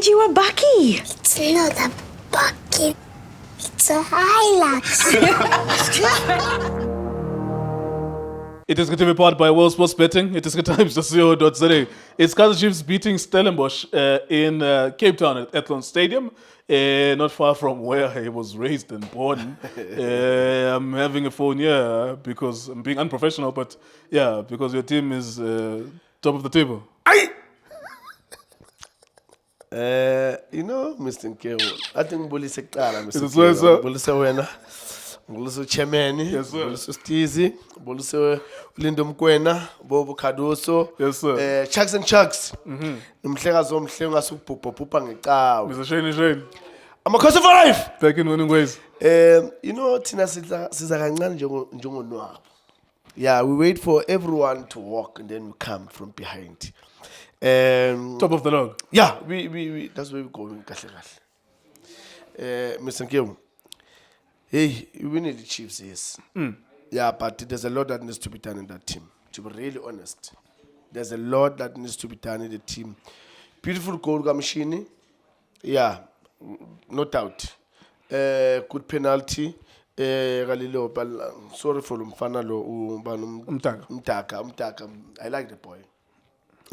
send you a bucky. It's not a bucket. It's a Hilux. iDiskiTV powered by World Sports Betting. iDiskiTimes.co.za. It's Kaizer Chiefs beating Stellenbosch in Cape Town at Athlone Stadium, not far from where I was raised and born. I'm having a phone here because I'm being unprofessional, but yeah, because your team is top of the table. Mr. Nkewo, I think ngibulise kuqala Mr. Is it so, sir? Ngibulise wena. Ngibulise chairman, Yes, sir. ngibulise Stizi, ngibulise Ulindo Mkwena, Bobo Khaduso. Yes, sir. Chucks and Chucks. Nomhlekazi omhle ungasubhubha ngecawe. Mr. Shane. I'm a coach for life. Back in winning ways. Thina siza kancane njengonwabo. Yeah, we wait for everyone to walk and then we come from behind. Top of the log. Yeah, we that's where we going kahle kahle. Mr. Nkewu. Hey, we need the Chiefs, yes. Yeah, but there's a lot that needs to be done in that team. To be really honest, there's a lot that needs to be done in the team. Beautiful goal, Gamishini. Yeah, no doubt. Good penalty. Sorry for Umfana lo Umtaka. I like the boy.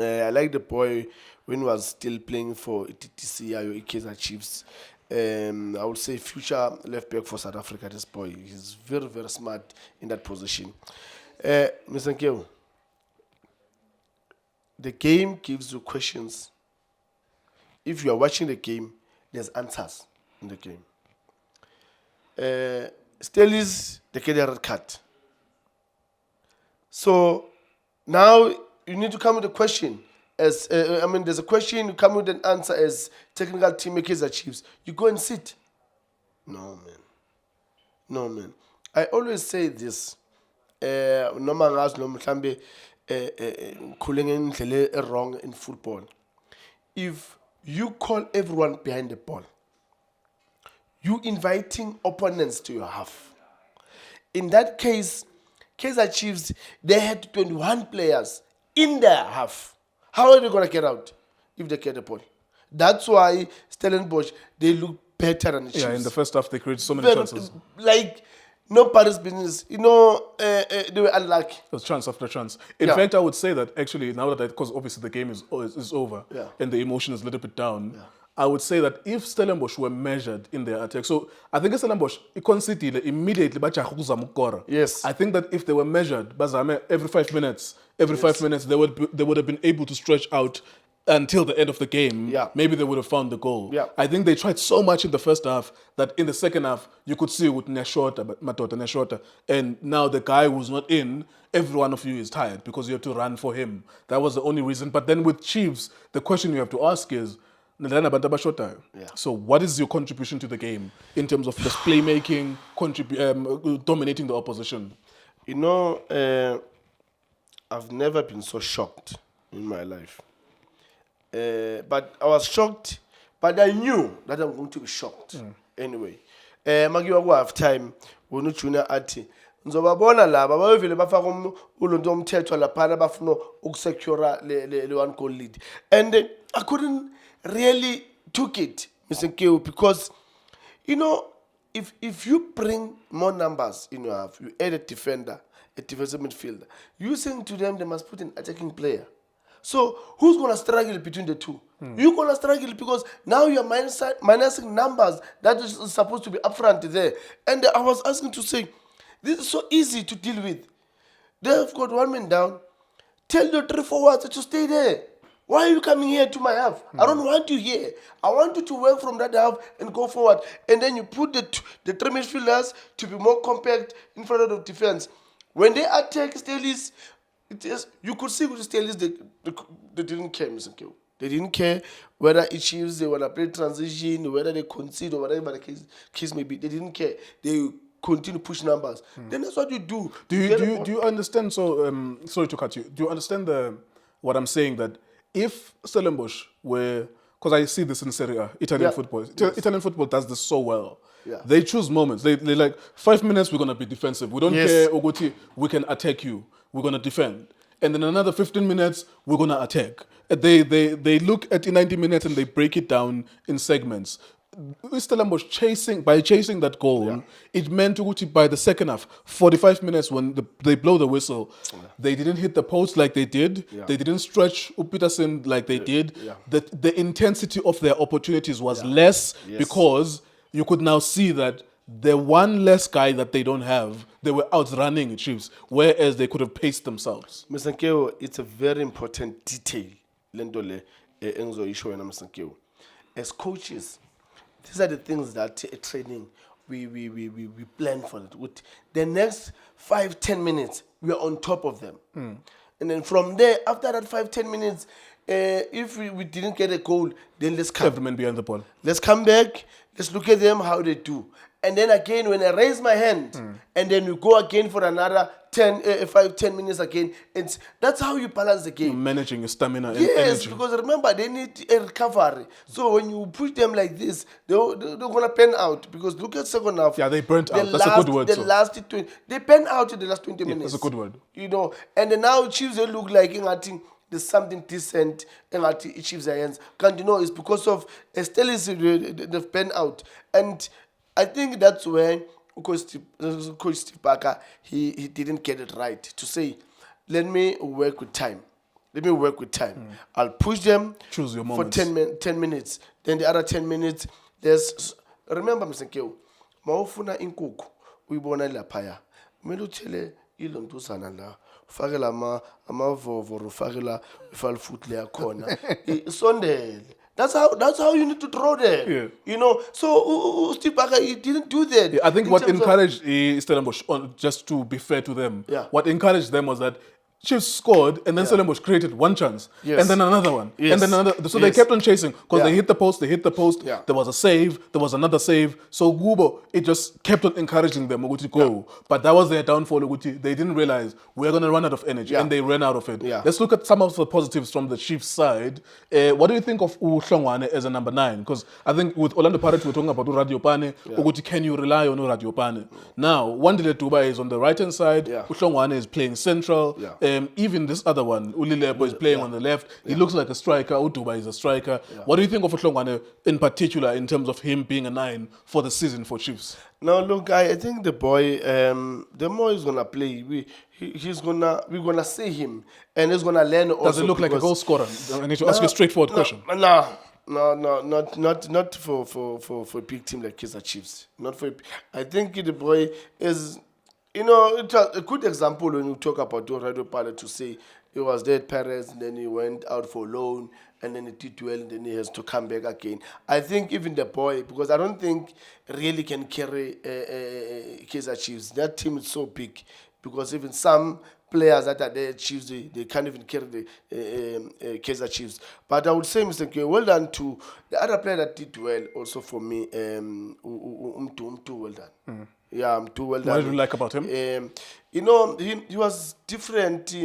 I like the boy when he was still playing for TTC or Kaizer Chiefs. I would say future left back for South Africa, this boy. He's very, very smart in that position. Mr. Nkewu, the game gives you questions. If you are watching the game, there's answers in the game. Stellis, they get a red card. So now you need to come with a question. There's a question, you come with an answer as technical team Kaizer Chiefs. You go and sit. No, man. I always say this. Wrong in football. If you call everyone behind the ball, you inviting opponents to your half. In that case, Kaizer Chiefs, they had 21 players in their half. How are they going to get out if they get the ball? That's why Stellenbosch, they look better than the Chiefs. Yeah, in the first half, they created so many chances. Like, nobody's business. They were unlucky. It was chance after chance. In fact, I would say that actually, now that, because obviously the game is over and the emotion is a little bit down, I would say that if Stellenbosch were measured in their attack, so I think Stellenbosch, immediately, yes. I think that if they were measured, every 5 minutes, they would have been able to stretch out until the end of the game. Yeah. Maybe they would have found the goal. Yeah. I think they tried so much in the first half that in the second half, you could see with Neshota, and now the guy who's not in, every one of you is tired because you have to run for him. That was the only reason. But then with Chiefs, the question you have to ask is, so what is your contribution to the game in terms of just playmaking, dominating the opposition? I've never been so shocked in my life. But I was shocked, but I knew that I'm going to be shocked anyway. Magiwa go half time, wonu junior ati. Nzobabona laba bayovele bafaka ulonto omthetho laphana bafuna ukusecure le one goal lead. And I couldn't really took it, Mr. Nkewu, because if you bring more numbers in your half, you add a defender, a defensive midfielder, you saying to them they must put an attacking player. So who's going to struggle between the two? You're going to struggle because now you're minusing numbers that is supposed to be up front there. And I was asking to say, this is so easy to deal with. They've got one man down. Tell your 3 forwards to stay there. Why are you coming here to my half? I don't want you here. I want you to work from that half and go forward. And then you put the 3 midfielders to be more compact in front of the defense. When they attack Stellis, you could see with Stellis, they didn't care, Mr. Nkewu. They didn't care whether it Chiefs, they want to play transition, whether they concede or whatever the case may be. They didn't care. They continue to push numbers. Then that's what you do. Do you understand? So sorry to cut you. Do you understand what I'm saying, that if Stellenbosch were, because I see this in Serie A, Italian football. Italian football does this so well. Yeah. They choose moments. They like 5 minutes, we're going to be defensive. We don't care, Ogoti, we can attack you. We're going to defend. and then another 15 minutes we're gonna attack. They look at the 90 minutes and they break it down in segments. Stellenbosch chasing that goal, it meant to by the second half, 45 minutes when they blow the whistle, they didn't hit the post like they did. They didn't stretch Peterson like they did. The intensity of their opportunities was less because you could now see that the one less guy that they don't have, they were outrunning Chiefs, whereas they could have paced themselves. Mr. Nkeo, it's a very important detail. Lendole Enzo Isho and Mr. Nkeo. As coaches, these are the things that training we plan for it. With the next 5-10 minutes, we are on top of them. And then from there, after that 5-10 minutes, if we didn't get a goal, then let's come. Every man behind the ball. Let's come back. Let's look at them, how they do. And then again, when I raise my hand, and then we go again for another 5-10 minutes again. That's how you balance the game. Managing your stamina and yes, energy. because remember, they need a recovery. So when you push them like this, they're going to pen out. Because look at second half. Yeah, they burnt out. That's a good word. They pen out in the last 20 minutes. That's a good word. You know, and then now Chiefs, they look like, I think, there's something decent in Chiefs' hands. Can't you know, it's because of Stellis, they've pen out. And I think that's where Coach Steve Parker, he didn't get it right to say, let me work with time. I'll push them. Choose your for moments. 10 minutes. Then the other 10 minutes, remember, Mr. Nkeo, maofuna inkuku, uyibona laphaya. Kumele uthele ilontusana la. Ufakela amavovo, ufakela ifalfoot le yakhona. Sondele. That's how you need to draw there. Yeah. You know, so Steve Parker, he didn't do that. Yeah, I think what encouraged Stellenbosch, just to be fair to them, what encouraged them was that Chiefs scored, and then Stellenbosch created one chance, and then another one, and then another. So they kept on chasing because they hit the post. There was a save. There was another save. So Gubo, it just kept on encouraging them to go. But that was their downfall. They didn't realize we're going to run out of energy, and they ran out of it. Let's look at some of the positives from the Chiefs side. What do you think of Uhlongwane as a number 9? Because I think with Orlando Pirates we're talking about Radiopane. Can you rely on Radiopane? Now, Wandile Duba is on the right hand side. Uhlongwane is playing central. Even this other one, Ulilepo, is playing on the left. He looks like a striker. Uduba is a striker. What do you think of Uhlongwane in particular in terms of him being a 9 for the season for Chiefs? Now, look, I think the boy, the more he's gonna play, we're gonna see him, and he's gonna learn. Also, does it look like a goal scorer? I need to ask you a straightforward question. No, not for a big team like Kaizer Chiefs. Not for. I think the boy is. You know, it's a good example when you talk about Radio Pilot to say he was there at Paris, and then he went out for loan, and then he did well, and then he has to come back again. I think even the boy, because I don't think really can carry Kaizer Chiefs. That team is so big, because even some players that are there at Chiefs, they can't even carry the Kaizer Chiefs. But I would say, Mr. Nkeo, well done to the other player that did well also for me, well done. Yeah, I'm too well done. What did you like about him? You know, he was different,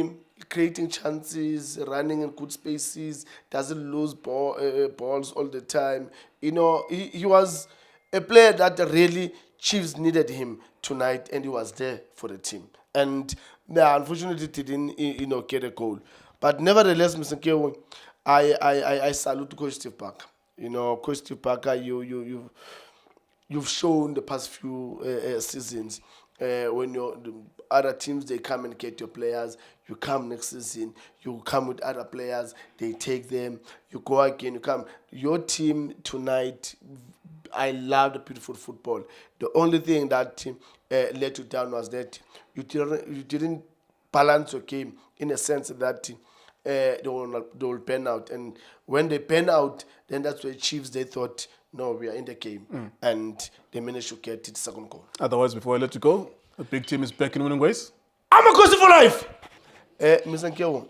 creating chances, running in good spaces, doesn't lose balls all the time. You know, he was a player that really Chiefs needed him tonight, and he was there for the team. And unfortunately, he didn't, get a goal. But nevertheless, Mr. Nkeo, I salute Coach Steve Parker. You know, Coach Steve Parker, you've shown the past few seasons when the other teams, they come and get your players. You come next season, you come with other players, they take them, you go again, you come. Your team tonight, I love the beautiful football. The only thing that let you down was that you didn't balance your game in a sense that they will pen out. And when they pen out, then that's where Chiefs, they thought, no, we are in the game. And they managed to get it second goal. Otherwise, before I let you go, the big team is back in winning ways. I'm a coach for life! Mr. Nkeo,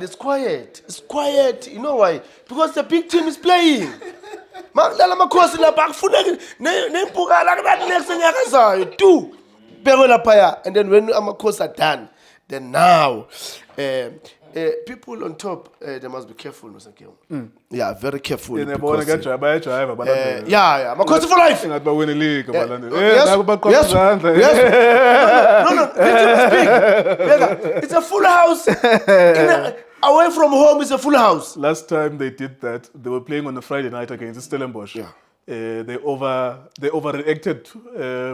it's quiet. It's quiet. You know why? Because the big team is playing. And then when Amakos are done, then now people on top, they must be careful, Mr. Nkeo. Yeah, very careful. Yeah, I'm a coach for life. Yes. No, It's a full house. Away from home, it's a full house. Last time they did that, they were playing on a Friday night against Stellenbosch. Yeah. They overreacted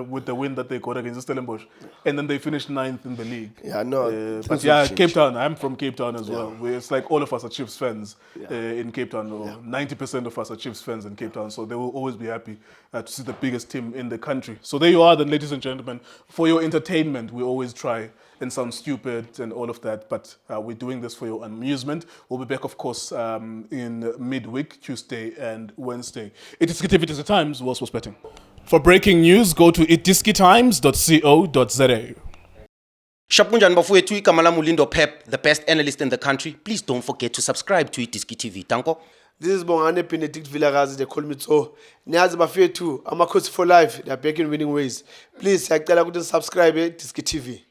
with the win that they got against Stellenbosch, and then they finished 9th in the league. Yeah, no. But yeah, Cape Town. I'm from Cape Town as well. It's like all of us are Chiefs fans in Cape Town. Or 90% of us are Chiefs fans in Cape Town. So they will always be happy to see the biggest team in the country. So there you are, then, ladies and gentlemen. For your entertainment, we always try and sound stupid and all of that, but we're doing this for your amusement. We'll be back, of course, in midweek, Tuesday and Wednesday. iDiskiTV is the Times, World Sports Betting. For breaking news, go to iDiskiTimes.co.za. Shapunjan bafowethu igama lami uLindo Pep, the best analyst in the country. Please don't forget to subscribe to iDiskiTV. Tanko. This is Bongane Tso Vilakazi. They call me Tso. Niyazi bafethu, amakhosi for life. They are back in winning ways. Please, siyacela ukuthi subscribe iDiskiTV.